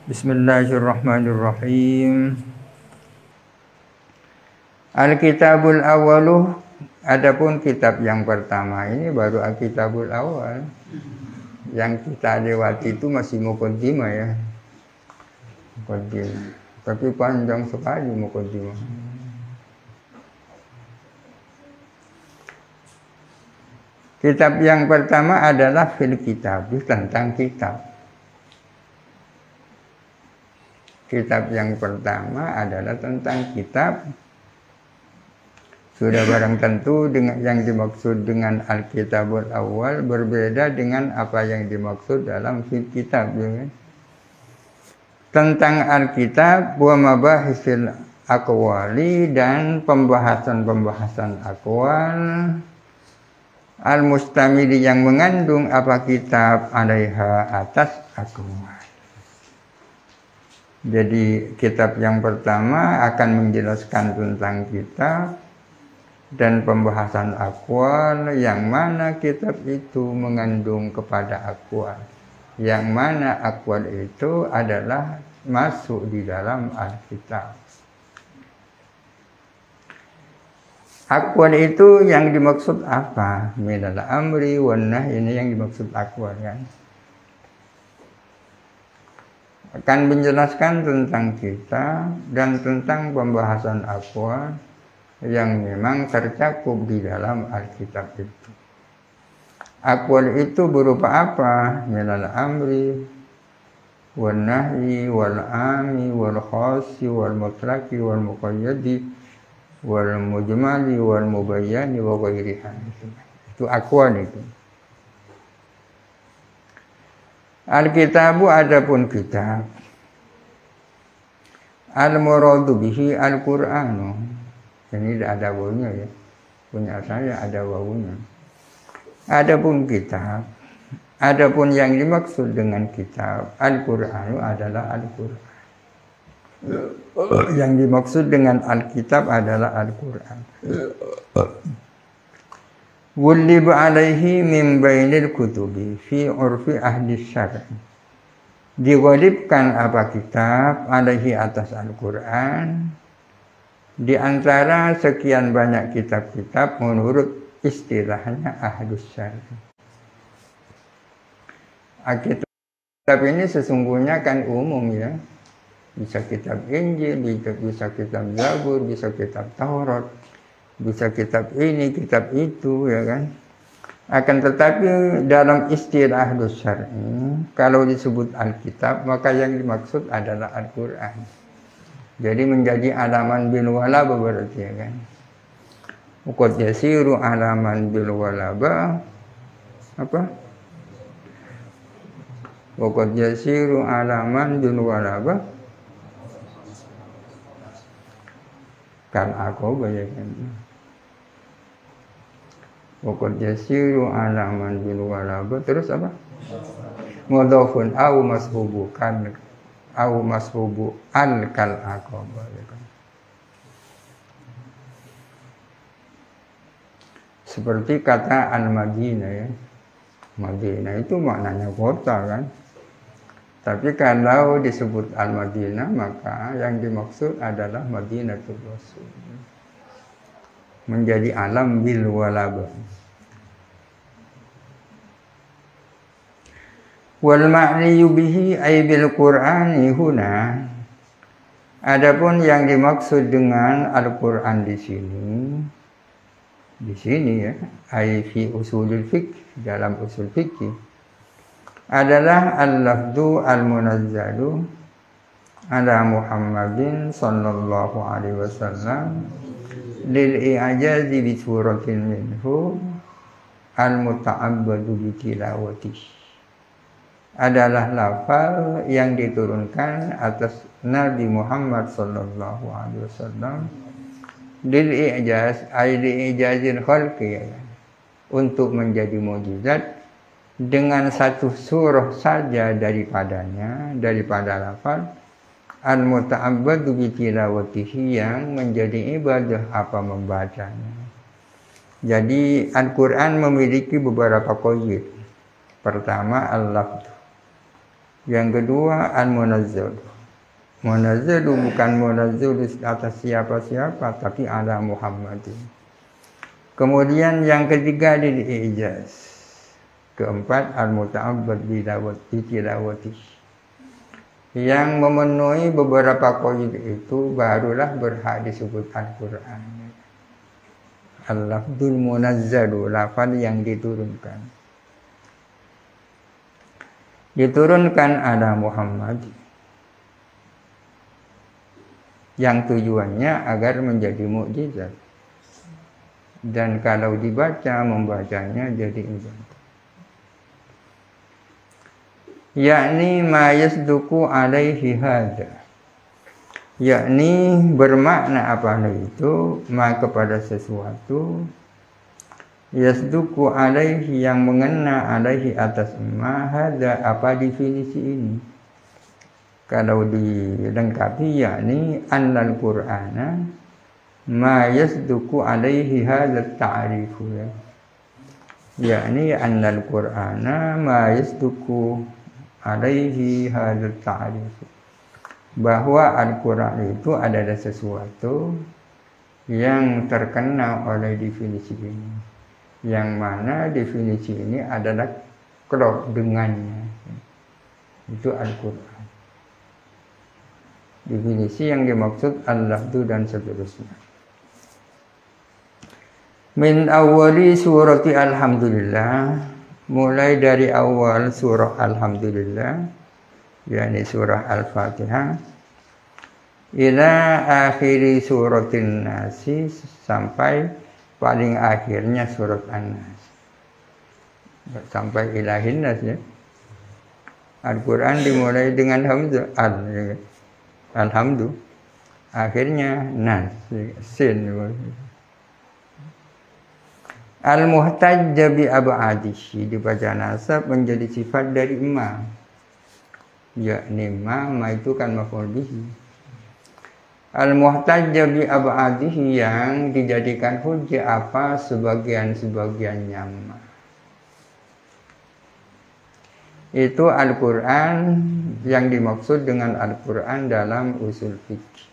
Bismillahirrahmanirrahim. Al-Kitabul Awaluh, adapun kitab yang pertama ini baru Al-Kitabul Awal. Yang kita lewati itu masih muqaddimah ya. Muqaddimah. Tapi panjang sekali muqaddimah. Kitab yang pertama adalah fil kitab, tentang kitab. Kitab yang pertama adalah tentang kitab. Sudah barang tentu dengan yang dimaksud dengan Al-Kitabul Awal berbeda dengan apa yang dimaksud dalam fil kitab ya kan? Tentang Alkitab wa mabahisil aqwali, dan pembahasan-pembahasan aqwal al-mustamili yang mengandung apa kitab alaiha atas aqwal. Jadi kitab yang pertama akan menjelaskan tentang kitab dan pembahasan aqwal, yang mana kitab itu mengandung kepada aqwal, yang mana aqwal itu adalah masuk di dalam Alkitab. Aqwal itu yang dimaksud apa? Minal amri wan nahy, ini yang dimaksud aqwal kan. Akan menjelaskan tentang kita dan tentang pembahasan aqwal yang memang tercakup di dalam Alkitab itu. Aqwal itu berupa apa? Minal amri wan nahyi wal ami wal khasi wal mutlaqi wal muqayyadi wal mujmali wal mubayyani wa ghairiha. Itu aqwal itu. Al-Kitabu, adapun kitab, al-muradu bihi al-Qur'anu. Ini tidak ada wawunya ya. Punya saya ada wawunya. Adapun kitab, adapun yang dimaksud dengan kitab, al-Qur'anu adalah Al-Qur'an. Yang dimaksud dengan Alkitab adalah Al-Qur'an. Wulib alaihi min bainil kutubi fi urfi ahli syar'i. Diwajibkan apa kitab alaihi atas Al-Quran di antara sekian banyak kitab-kitab menurut istilahnya ahli syar'i. Kitab ini sesungguhnya kan umum ya. Bisa kitab Injil, bisa kitab Zabur, bisa kitab Taurat, bisa kitab ini, kitab itu ya kan. Akan tetapi dalam istilah ahlu syar'i, kalau disebut Alkitab maka yang dimaksud adalah Al-Quran. Jadi menjadi alaman bil walaba berarti ya kan. Qad yasiru alaman bil walaba apa? Qad yasiru alaman bil walaba kan aku bayangkan. Waqad yasiru alaman bil walaba, terus apa? Mudhafun au mashubu kan au mashubu al kal aqaba ya kan. Seperti kata al-Madinah ya. Madinah itu maknanya kota kan. Tapi kalau disebut al-Madinah maka yang dimaksud adalah Madinatul Rasul. Menjadi alam bil walaba. Wal ma'niyu bihi ay bil Qur'ani huna. Adapun yang dimaksud dengan Al-Qur'an di sini ya, ay fi usulul fiqh, dalam usul fikih adalah al-lafdu al-munazzalu ala Muhammadin sallallahu alaihi wasallam lil i'jazi bi suratin minhu al-muta'abbadu bi tilawati. Adalah lafal yang diturunkan atas Nabi Muhammad sallallahu alaihi wasallam lil i'jaz ay li i'jazil khalqi, untuk menjadi mukjizat dengan satu surah saja daripadanya, daripada lafal al-muta'abbadu bi tilawatihi, yang menjadi ibadah apa membacanya. Jadi Al-Quran memiliki beberapa qaid. Pertama al-lafz. Yang kedua al-munazzal. Munazzal bukan munazzal atas siapa-siapa, tapi ala Muhammadin. Kemudian yang ketiga al-ijaz. Keempat al-muta'abbad bitilawati. Yang memenuhi beberapa kaidah itu barulah berhak disebut Al-Quran. Al-lafzul munazzalu, lafaz yang diturunkan. Diturunkan ala Muhammad. Yang tujuannya agar menjadi mukjizat. Dan kalau dibaca, membacanya jadi ibadah. Yakni ma yasduku alaihi hadza. Yakni bermakna apa itu? Ma kepada sesuatu yasduku alaihi yang mengena alaihi atas ma hadza, apa definisi ini? Kalau dilengkapi yakni annal Qur'ana ma yasduku alaihi hadza ta'rifu ya. Yakni annal Qur'ana ma yasduku alaihi hadza ta'rifu, bahwa Al-Quran itu adalah sesuatu yang terkena oleh definisi ini, yang mana definisi ini adalah klop dengannya, itu Al-Quran. Definisi yang dimaksud al-lafzu dan seterusnya. Min awali surati alhamdulillah, mulai dari awal surah alhamdulillah, yakni surah Al-Fatihah, ila akhiri suratin Nasi, sampai paling akhirnya surat An-Nas, sampai ilahin nas ya. Al-Quran dimulai dengan hamzah alhamdu, akhirnya nas sin. Al-muhtajja bi ab'adihi, dibaca nasab menjadi sifat dari ma, yakni ma itu kan maf'ul bihi. Al-muhtajja bi ab'adihi, yang dijadikan hujjah apa sebagian-sebagiannya ma. Itu Al-Quran, yang dimaksud dengan Al-Quran dalam usul fikih.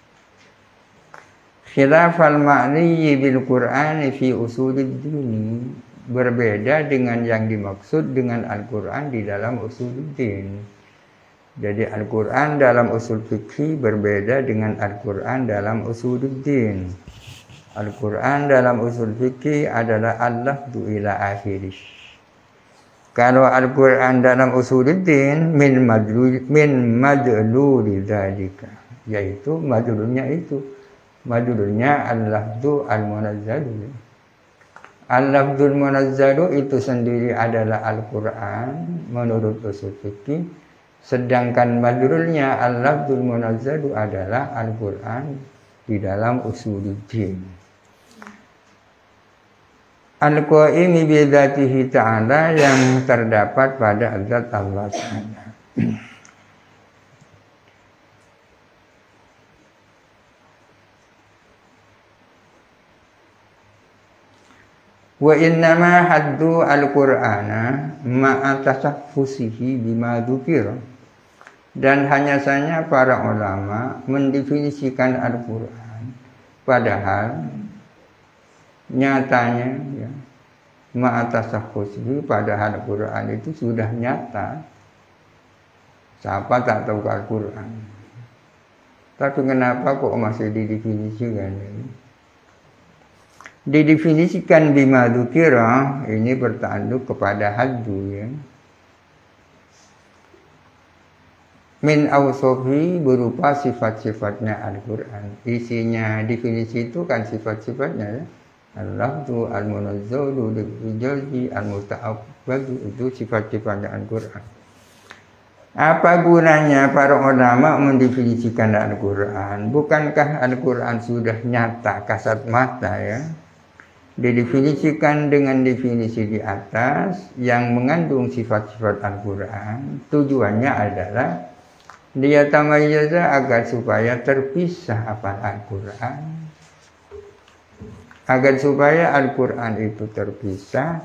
Khilafal ma'niyyi bil Qur'ani fi usuluddin, berbeda dengan yang dimaksud dengan Al-Quran di dalam usuluddin. Jadi Al-Quran dalam usul fikih berbeda dengan Al-Quran dalam usuluddin. Al-Quran dalam usul fikih adalah al-lafzu ila akhirih. Kalau Al-Quran dalam usuluddin min madluli dzalika, yaitu madlulnya itu. Madlulnya al-lafzu al-munazzalu. Al-lafzul munazzalu itu sendiri adalah Al-Quran menurut usul fikih. Sedangkan madlulnya al-lafzul munazzalu adalah Al-Quran di dalam usuluddin. Al-qaimi bi dzatihi ta'ala, yang terdapat pada zat Allah Ta'ala. Wa innama haddu al-Qur'ana ma'a tasaffusihi bima dzukira. Dan hanya saja para ulama mendefinisikan Al-Qur'an, padahal nyatanya ya, ma'a tasaffusihi, padahal Al-Qur'an itu sudah nyata. Siapa tak tahu Al-Qur'an? Tapi kenapa kok masih didefinisikan ini? Didefinisikan bima dzukira, ini bertanduk kepada haddu ya. Min awsofi, berupa sifat-sifatnya Al-Quran. Isinya definisi itu kan sifat-sifatnya ya. Al-lafzu, al-munazzalu, al-ijazi, al-muta'abbadu, itu sifat-sifatnya Al-Quran. Apa gunanya para ulama mendefinisikan Al-Quran? Bukankah Al-Quran sudah nyata kasat mata ya? Didefinisikan dengan definisi di atas yang mengandung sifat-sifat Al-Quran. Tujuannya adalah dia tamayyaza, agar supaya terpisah apa Al-Quran, agar supaya Al-Quran itu terpisah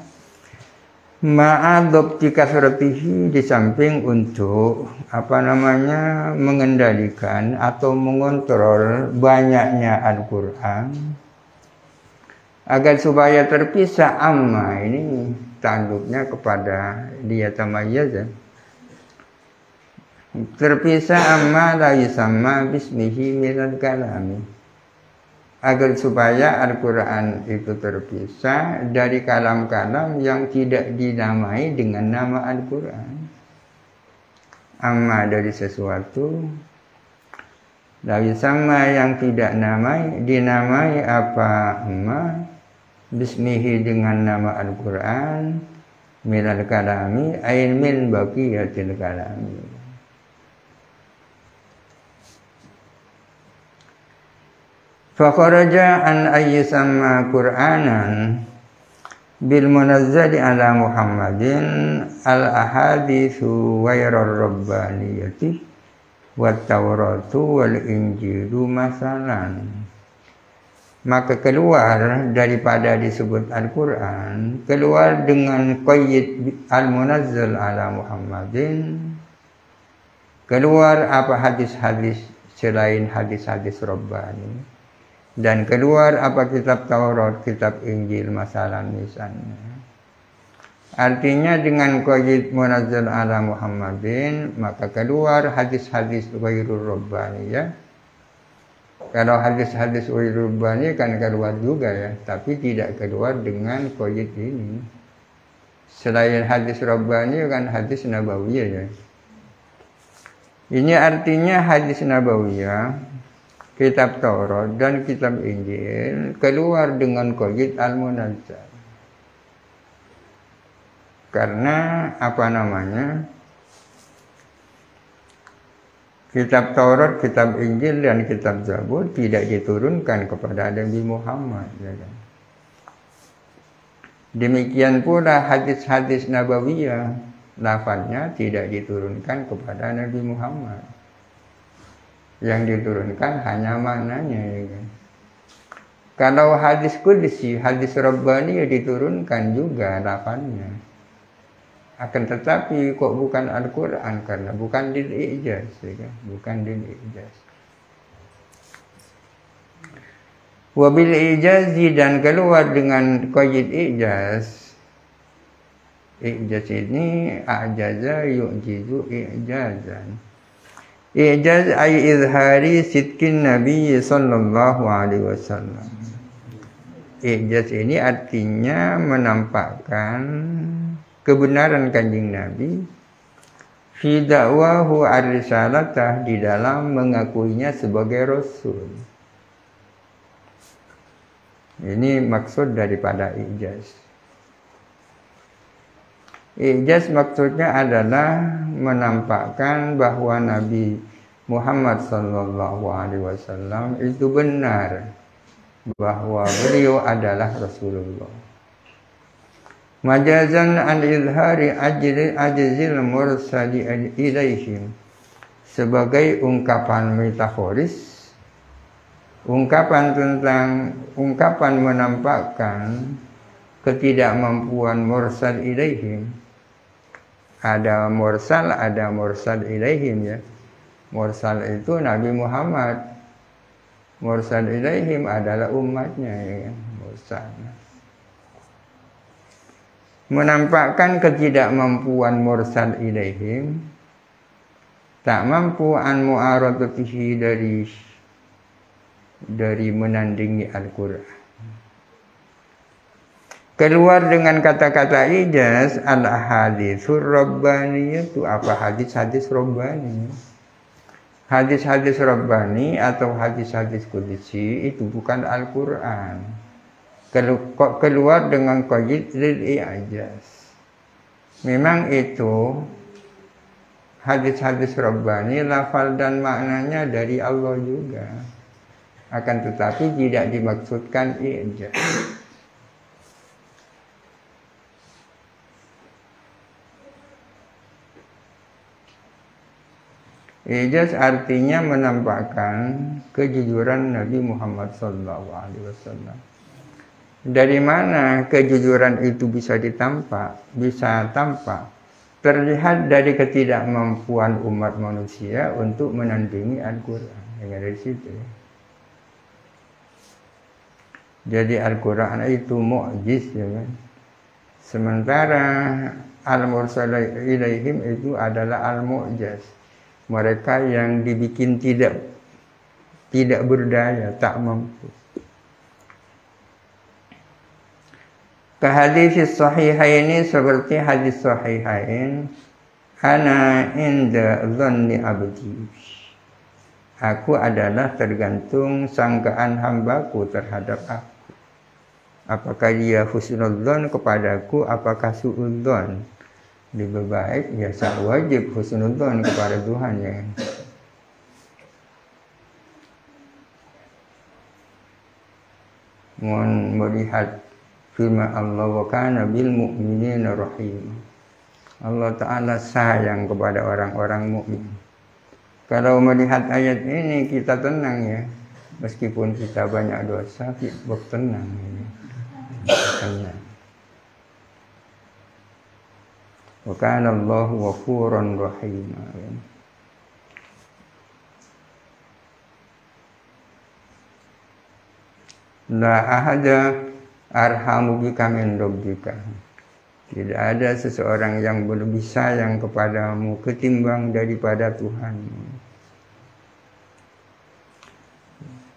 Ma'adobti kasratihi, di samping untuk mengendalikan atau mengontrol banyaknya Al-Quran agar supaya terpisah amma ini tanduknya kepada dia tamayyaza, terpisah amma la yusamma bismihi minal kalami, agar supaya Al-Quran itu terpisah dari kalam-kalam yang tidak dinamai dengan nama Al-Quran. Amma dari sesuatu, lalu sama yang tidak dinamai apa amma, bismihi dengan nama Al-Quran, minal kalami, ain min baqiyatil kalami. Fakharaja an ayyusamma Qur'anan bil munazzali ala Muhammadin al ahaditsu ghairar rabbaniyati wat tauratu wal injilu masalan. Maka keluar daripada disebut Al-Quran, keluar dengan qayyid al-munazzal ala Muhammadin, keluar apa hadis-hadis selain hadis-hadis Rabbani, dan keluar apa kitab Taurat, kitab Injil masalah misalnya. Artinya dengan qayyid munazzal ala Muhammadin, maka keluar hadis-hadis ghairur rabbani ya. Kalau hadis-hadis ghairur rabbani kan keluar juga ya, tapi tidak keluar dengan qayyid ini. Selain hadis rabbani kan hadis nabawiyah ya. Ini artinya hadis nabawiyah, kitab Taurat dan kitab Injil keluar dengan qayyid al-munazzal. Karena kitab Taurat, kitab Injil dan kitab Zabur tidak diturunkan kepada Nabi Muhammad ya kan? Demikian pula hadis-hadis nabawiyah, lafaznya tidak diturunkan kepada Nabi Muhammad. Yang diturunkan hanya maknanya ya kan? Kalau hadis qudsi, hadis rabbani ya diturunkan juga lafaznya. Akan tetapi kok bukan Al-Quran, karena bukan lil ijaz ya kan? Bukan lil ijaz. Wabil ijazi, dan keluar dengan qayyid ijaz. Ijaz ini a'jaza yu'jizu ijazan. Ijaz ay izhari sidqin Nabi sallallahu alaihi wasallam. Ijaz ini artinya menampakkan kebenaran Kanjeng Nabi fi da'wahu ar-risalatah, di dalam mengakuinya sebagai rasul. Ini maksud daripada ijaz. Ijaz maksudnya adalah menampakkan bahwa Nabi Muhammad sallallahu alaihi wasallam itu benar, bahwa beliau adalah Rasulullah. Majazan an izhari ajzil mursali ilaihim, sebagai ungkapan metaforis, ungkapan menampakkan ketidakmampuan mursal ilaihim. Ada mursal ilaihim ya. Mursal itu Nabi Muhammad, mursal ilaihim adalah umatnya ya kan? Mursal. Menampakkan ketidakmampuan mursal ilaihim, tak mampu an mu'aradatihi, dari menandingi Al-Quran. Keluar dengan kata-kata ijaz al-haditsur rabbani, itu apa? Hadis-hadis rabbani. Hadis-hadis rabbani atau hadis-hadis qudsi itu bukan Al-Quran. Keluar dengan qayyid lil ijaz. Memang itu hadis-hadis rabbani, lafal dan maknanya dari Allah juga. Akan tetapi tidak dimaksudkan ijaz. Ijaz artinya menampakkan kejujuran Nabi Muhammad sallallahu alaihi wasallam. Dari mana kejujuran itu bisa ditampak, bisa tampak? Terlihat dari ketidakmampuan umat manusia untuk menandingi Al-Quran. Dari situ. Jadi Al-Quran itu mu'jiz, ya kan? Sementara al-mursal ilaihim itu adalah al-mu'jaz. Mereka yang dibikin tidak berdaya, tak mampu. Kehadis sahihaini seperti hadis sahihain, ana inda dhanni abdi. Aku adalah tergantung sangkaan hambaku terhadap aku. Apakah dia husnudzon kepadaku, apakah suudzon? Lebih baik ya wajib husnudzon kepada Tuhan, ya. Mohon melihat firman Allah, wa kana bil mu'minina rahim. Allah Ta'ala sayang kepada orang-orang mukmin. Kalau melihat ayat ini kita tenang, ya. Meskipun kita banyak dosa, kita bertenang, ya. Tenang. Wa kana Allahu ghafuran rahim. La ahada arhamu bika min rabbika. Tidak ada seseorang yang lebih sayang kepadamu ketimbang daripada Tuhanmu.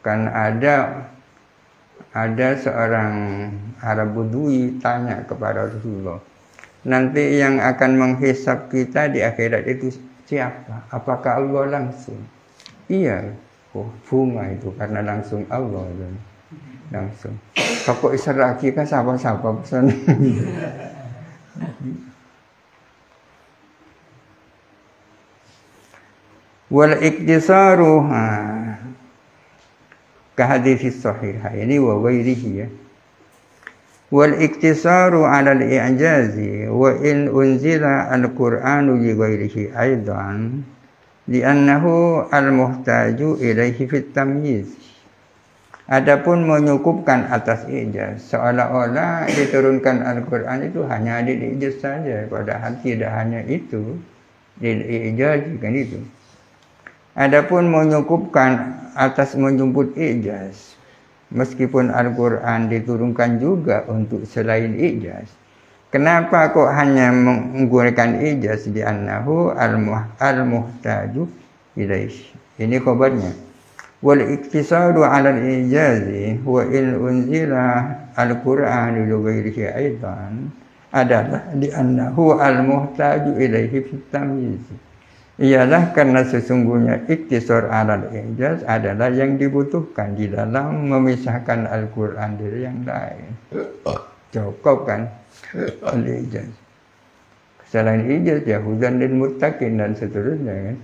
Kan ada seorang Arab Badui tanya kepada Rasulullah, nanti yang akan menghisap kita di akhirat itu siapa? Apakah Allah langsung? Iya, bunga itu karena langsung Allah. Langsung. Pokok israki kan siapa-siapa pesan. Wal iktisaru ka hadits sahihaini wa ghairihi, ya. Wal iktisaru 'ala al-i'jazi wa in unzila al-Qur'anu li ghairihi aidan li'annahu al-muhtaju ilaihi fit tamyiz. Adapun menyukupkan atas ijaz, seolah-olah diturunkan Al-Quran itu hanya di ijaz saja, padahal tidak hanya itu, di ijaz kan itu. Adapun menyukupkan atas menjemput ijaz, meskipun Al-Quran diturunkan juga untuk selain ijaz. Kenapa kok hanya menggunakan ijaz? Di annahu al-muhtaju ilaihi. Ini khabarnya. Wal iktisaru 'ala al-ijazi wa in unzila al-Qur'an li ghairihi aidan adalah di annahu al-muhtaju ilaihi fit tamyiz. Ialah karena sesungguhnya iktisar 'ala al-ijaz adalah yang dibutuhkan di dalam memisahkan Al-Qur'an dari yang lain. Cukup kan al-ijaz. Selain ijaz ya hudan lil muttaqin dan seterusnya, kan.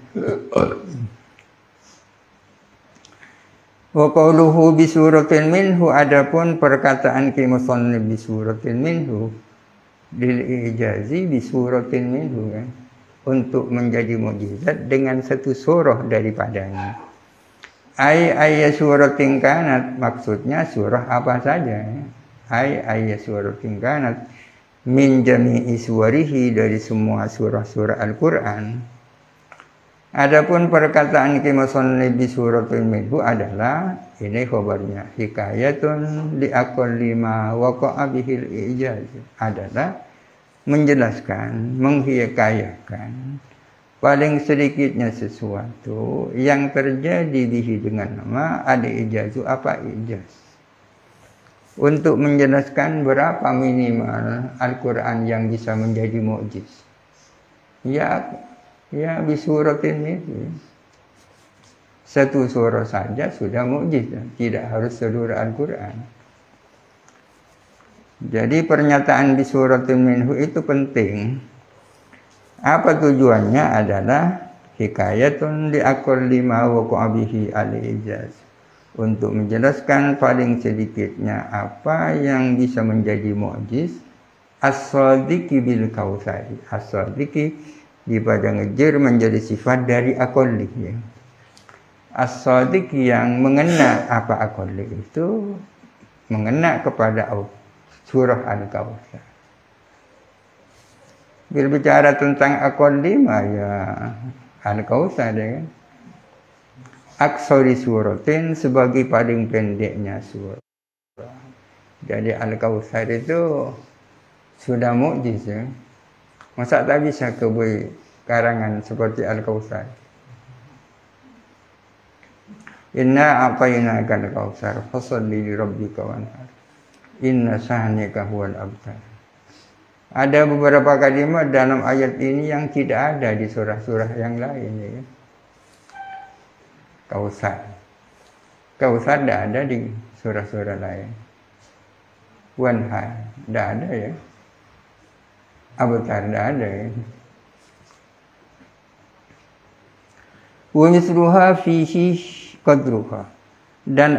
Wa qawluhu bi suratin minhu, adapun perkataan musannif bi suratin minhu lil ijazi bi suratin minhu, kan, untuk menjadi mukjizat dengan satu surah daripadanya. Ayat suratin kanat, maksudnya surah apa saja. Ayat suratin kanat min jami'i suwarihi, dari semua surah-surah Al-Qur'an. Adapun perkataan musannif bi suratin minhu adalah ini khabarnya, hikayatun li aqalli ma waqa'a bihil ijaz, adalah menjelaskan, menghikayakan paling sedikitnya sesuatu yang terjadi bihi dengan nama al-ijazu, apa ijaz, untuk menjelaskan berapa minimal Al-Quran yang bisa menjadi mukjiz. Ya bisuratin itu. Satu surah saja sudah mukjiz, tidak harus seluruh Al-Quran. Jadi pernyataan bisuratin minhu itu penting. Apa tujuannya? Adalah hikayatun li aqalli ma waqa'a bihi al-ijaz, untuk menjelaskan paling sedikitnya apa yang bisa menjadi mukjiz. As-sadiqi bil kautsari, as-sadiqi di pada ngejer menjadi sifat dari aqalli, ya. As-sadiq yang mengena apa aqalli itu mengena kepada surah Al-Kautsar. Berbicara tentang aqallima ya Al-Kautsar ya kan. Aksari suratin sebagai paling pendeknya surah. Jadi Al-Kautsar itu sudah mukjiz ya. Masa tak bisa kebui karangan seperti Al-Kautsar. Inna a'tainaka al-kautsar fasholli li rabbika wanhar. Inna sa'nika huwal abtar. Ada beberapa kalimat dalam ayat ini yang tidak ada di surah-surah yang lain ya. Kautsar tidak ada di surah-surah lain. Wanhar tidak ada ya. Abtar tidak ada ya. Wa mithluha fihi qadruha, dan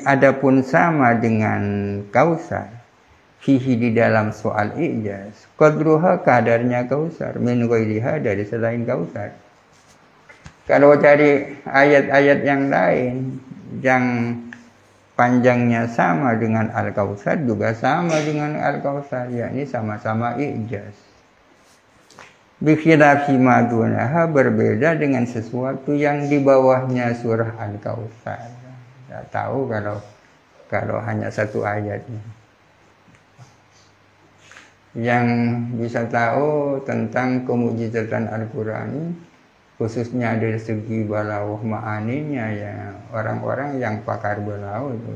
adapun sama dengan Kautsar fihi di dalam soal ijaz, qadruha kadarnya Kautsar min ghairiha dari selain Kautsar. Kalau cari ayat-ayat yang lain yang panjangnya sama dengan Al-Kautsar juga sama dengan Al-Kautsar, yakni sama-sama ijaz. Bikhilafi ma dunaha, berbeda dengan sesuatu yang di bawahnya surah Al-Kautsar. Tidak tahu kalau hanya satu ayatnya. Yang bisa tahu tentang kemujizatan Al-Quran, khususnya dari segi balawah ma'aninya ya orang-orang yang pakar balawah itu.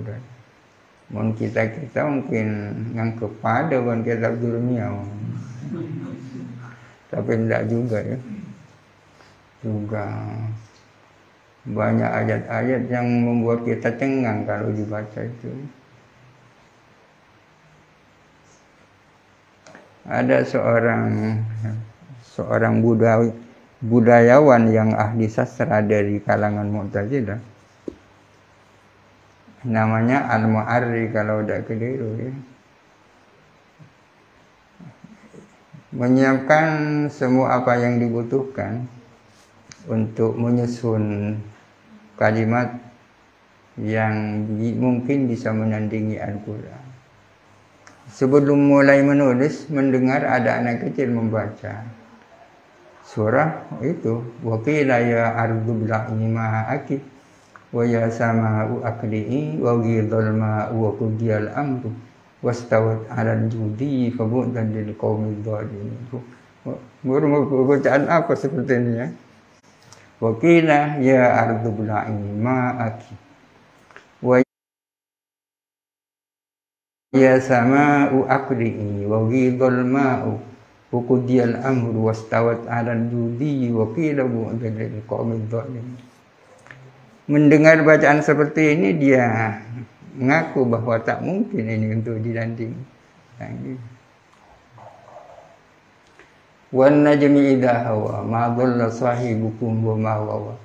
Mungkin kita mungkin yang kepada bukan kitab dunia. Tapi tidak juga ya. Juga banyak ayat-ayat yang membuat kita cengang kalau dibaca itu. Ada seorang budayawan yang ahli sastra dari kalangan Mu'tazilah. Namanya Al-Mu'arri kalau tidak keliru ya. Menyiapkan semua apa yang dibutuhkan untuk menyusun kalimat yang mungkin bisa menandingi Al-Quran. Sebelum mulai menulis, mendengar ada anak kecil membaca surah itu. Wa qila ya ardu bla'i ma'aki wa ya sama'u aqli'i wa ghidal ma'u wa qudiyal amru wastawat 'alal judi fa bu'dan lil qaumidz dhalimin. Bacaan apa seperti ini ya? Wa qila ya ardu bla'i ma'aki wa ya sama'u aqli'i wa ghidal ma'u wa qudiyal amru wastawat 'alal judi wa qila bu'dan lil qaumidz dhalimin. Mendengar bacaan seperti ini dia mengaku bahwa tak mungkin ini untuk dilanding. Wan najmi idha hawa ma dhalla sahibukum wa ma hawa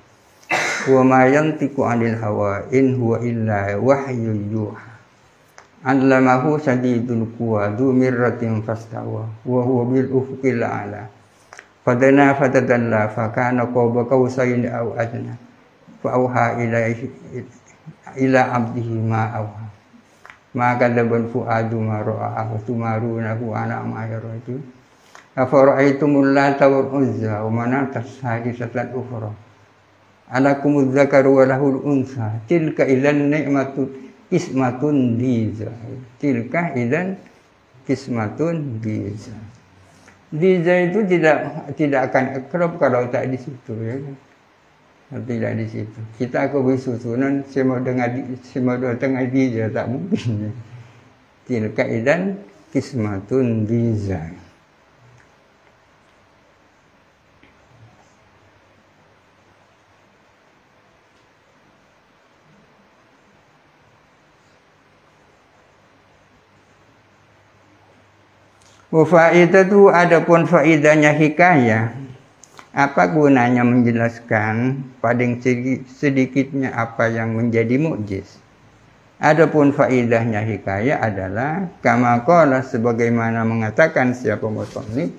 wa ma yantiqu 'anil hawa in huwa illa wahyu yuha. 'Allamahu shadidul quwa dzu mirratin fastawa wa huwa bil ufuqil a'la. Fadana fatadalla fa kana qaba qausain aw adna fa auha ila abdihi ma'awha maka daban fuadu ma ra'a tumarunahu ana ma yaraju afara'aytumul lata wal uzza wa manata sadisatan ukhra alakumuz zakaru wa lahul unsa tilka idzan ni'matu ismatun diza. Tilka idzan kismatun diza. Diza itu tidak akan akrab kalau tak di situ ya. Tidak di situ. Kita aku bersusunan semua tengah diza tak mungkin. Tilka idzan kismatun diza. Wa faidatu, adapun faidahnya hikayah. Apa gunanya menjelaskan paling sedikitnya apa yang menjadi mukjiz. Adapun faidahnya hikayah adalah kama qala, sebagaimana mengatakan siapa musannif,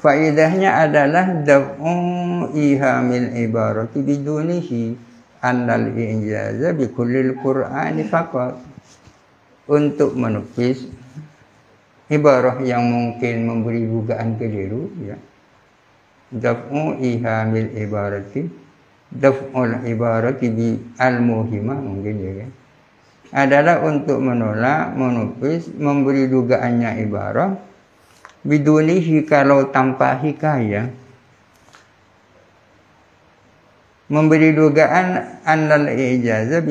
faidahnya adalah daf'u ihamil ibaratu bidunihi annal ijaza bi kullil Qur'ani faqat, untuk menepis ibarah yang mungkin memberi dugaan keliru, ya. Daf'u ihamil ibarati, daf'ul ibarati bi al-muhimah, mungkin ya kan, adalah untuk menolak, menepis, memberi dugaannya ibarah bidunihi, kalau tanpa hikayah, memberi dugaan annal ijazah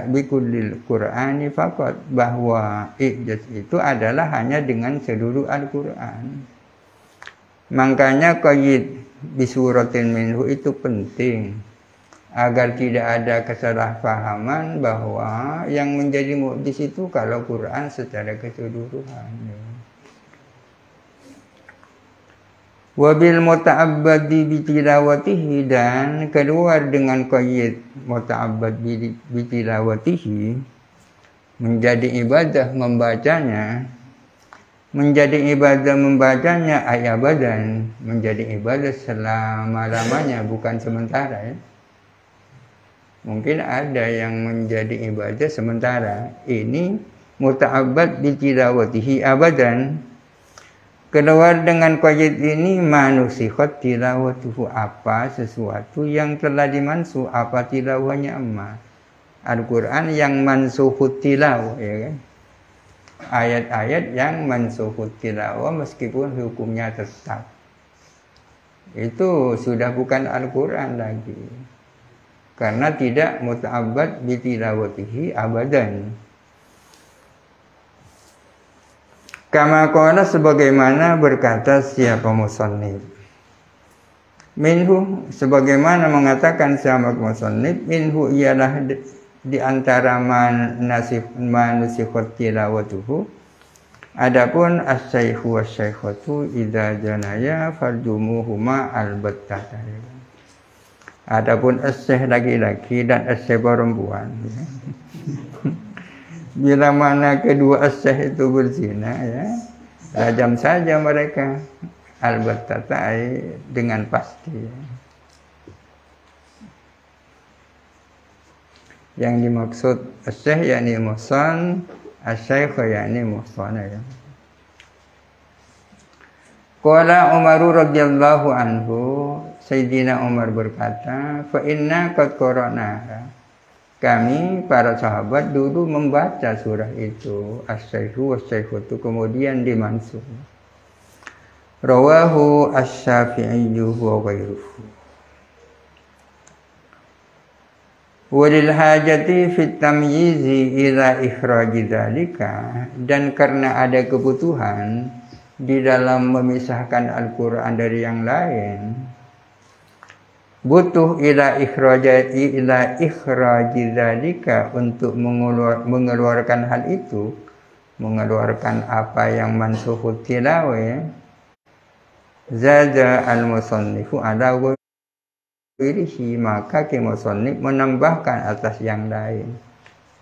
bikullil Qur'ani faqat, bahwa ijaz itu adalah hanya dengan seluruh Al-Qur'an. Makanya qayyid bisuratin minhu itu penting agar tidak ada kesalahpahaman bahwa yang menjadi mu'jiz itu kalau Quran secara keseluruhan. Wabil muta'abbadi bitilawatihi, dan keluar dengan qayyid muta'abbad bitilawatihi, menjadi ibadah membacanya, menjadi ibadah membacanya ayabadan, menjadi ibadah selama-lamanya, bukan sementara, ya. Mungkin ada yang menjadi ibadah sementara, ini muta'abbad bitilawatihi abadan. Keluar dengan qayyid ini manusikhat tilawatuhu, apa sesuatu yang telah dimansuh, apa tilawahnya emas. Al-Quran yang mansuhut tilawah, ya kan? Ayat-ayat yang mansuhut tilawah meskipun hukumnya tetap, itu sudah bukan Al-Quran lagi, karena tidak muta'abbad bitilawatihi abadan. Kama qala, sebagaimana berkata siapa musannif, minhu, sebagaimana mengatakan siapa musannif, minhu ialah di antara manusikhat tilawatuhu, adapun as-syaikhu was-syaikhatu idza janaya farjumuhuma albattah. Adapun as-syaikh laki-laki dan as-syaikh perempuan, bila mana kedua as-syaikh itu berzina, ya, rajam saja mereka albattah, dengan pasti, ya. Yang dimaksud as-syaikh yakni muhsan, as-syaikh yakni muhsanah, ya. Qala Umar radhiyallahu anhu, Sayyidina Umar berkata, fa inna qad qara'naha, kami para sahabat dulu membaca surah itu, as-syaikhu was-syaikhatu, kemudian dimansuh. Rawahu asy-Syafi'iyyu wa ghairuhu. Walil hajati fit tamyizi ila ikhraji dzalika, dan karena ada kebutuhan di dalam memisahkan Al-Qur'an dari yang lain, butuh ila ikhraji dzalika, untuk mengeluarkan hal itu, mengeluarkan apa yang mansuhut tilawah, zada al-musannifu ala ghairihi, maka musannif menambahkan atas yang lain.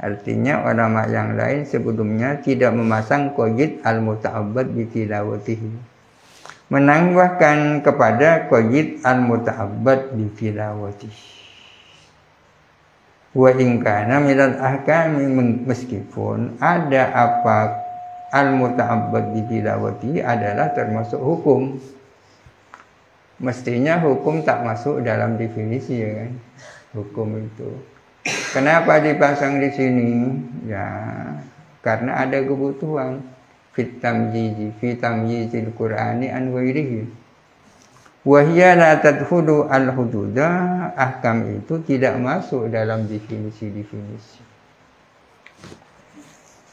Artinya ulama yang lain sebelumnya tidak memasang qayyid al-muta'abbad bi tilawatihi, menambahkan kepada qayyid al-muta'abbad bi tilawatihi. Wa in kana minal ahkami, meskipun ada apa al-muta'abbad bi tilawatihi adalah termasuk hukum. Mestinya hukum tak masuk dalam definisi, ya kan? Hukum itu. Kenapa dipasang di sini? Ya, karena ada kebutuhan. Fit tamyizil Qur'ani an ghairihi. Wa hiya la tadkhulu al-hududa, ahkam itu tidak masuk dalam definisi-definisi.